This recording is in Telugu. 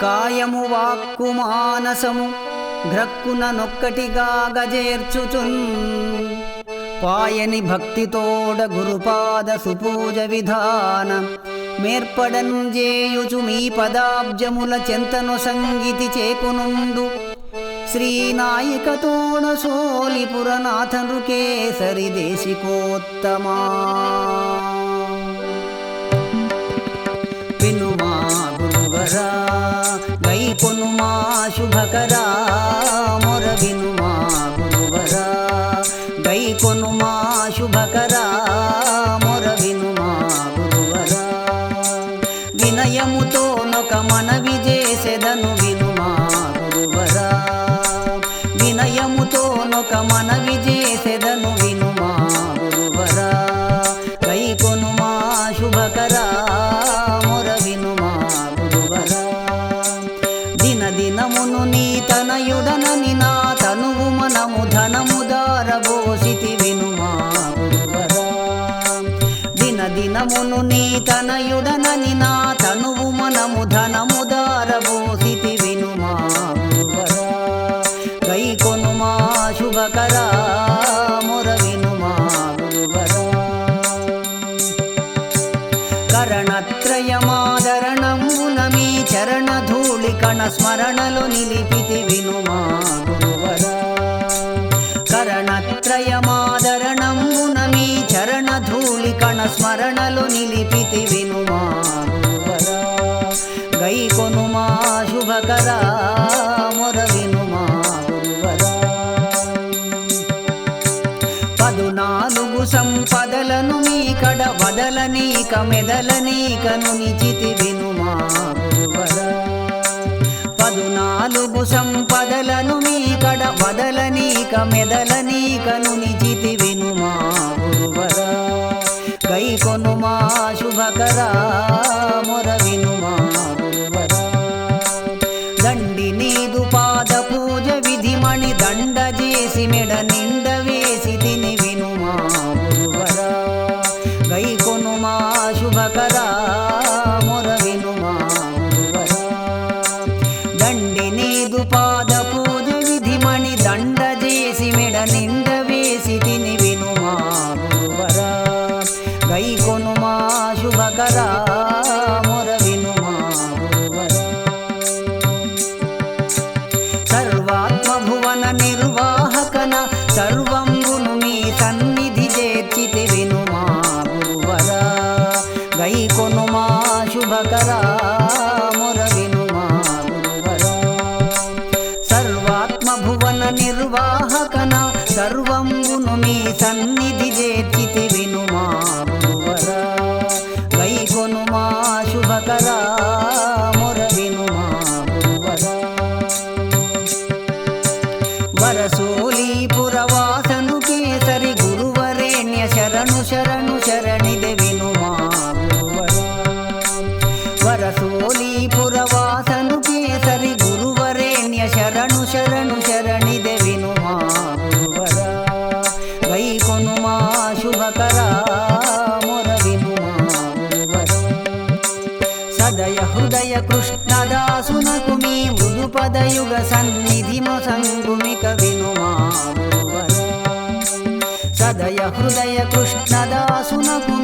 కాయము వాక్కు మానసము గ్రక్కున నొక్కటిగా గజేర్చుచున్ పాయని భక్తితోడ గురుపాద సుపూజ విధాన మేర్పడను జేయుచు మీ పదాబ్జముల చెంతను సంగీతి చేకునుండు శ్రీనాయికతోడ సోలిపురనాథను కేసరి దేశికోత్తమా వినుమా గురువరా గైకొనుమా శుభకరా మొర వినుమా గురువరా గైకొనుమా శుభకరా మొర వినుమా గురువరా వినయముతో నొక మనవి చేసెదను వినుమా గురువరా వినయముతో నొక మనవి చేసెదను వినుమా గురువరా గైకొనుమా శుభకరా మొర వినుమా గురువరా దిన దినమును నీ తనయుడనని నా తనువు మనము ధనము దారబోసితి వినుమా గురువరా దిన దినమును నీ తనయుడనని నా తనువు మనము ధనము దారబోసితి వినుమా గురువరా గైకొనుమా శుభకరా మొర వినుమా గురువరా కరణత్రయమాదరణంబున మీ చరణధూళి కణ స్మరణలో నిలిపితి వినుమా గురువరా కరణత్రయమాదరణంబున మీ చరణధూళి కణ స్మరణలో నిలిపితి వినుమా గురువరా గైకొనుమా శుభకరా మొర వినుమా గురువరా పదునాలుగు సంపదలను మీ కడ వదలనీక మెదలనీకను నిచితి వినుమా గురువరా పదునాలుగు సంపదలను మీ కడ వదలనీక మెదలనీకను నిచితి వినుమా గురువరా గైకొనుమా శుభకరా మొర వినుమా గురువరా దండి నీదు పాద పూజ విధిమణి దండ చేసి మెడ నిండ వేసి తిని వినుమా గురువరా గైకొనుమా శుభకరా మొర వినుమా గురువరా దండి నీదు పాద పూజ విధిమణి దండ చేసి మెడ నిండ వేసి తిని వినుమా గురువరా గైకొనుమా శుభకరా మొర వినుమా గురువరా సర్వాత్మభువన నిర్వాహకన సర్వంబును మీ సన్నిధి చేర్చితి వినుమా గురువరా గైకొనుమా శుభకరా మొర వినుమా గురువరా సర్వాత్మభువన నిర్వాహకన సర్వంబును మీ సన్నిధి చేర్చితి వినుమా గురువరా గైకొనుమా శుభకరా మొర వినుమా గురువరా వరసోలీపురవాసను కేసరి గురువరేణ్య శరణు శరణు శరణిదే వినుమా గురువరా వరసోలీపురవాసను కేసరి గురువరేణ్య శరణు శరణు శరణిదే వినుమా గురువరా గైకొనుమా శుభకరా మొర వినుమా గురువరా సదయ హృదయ కృష్ణదాసునకు మీ మృదుపదయుగ సన్నిధి మొసంగుమిక వినుమా గురువరా సదయ హృదయ కృష్ణదాసునకు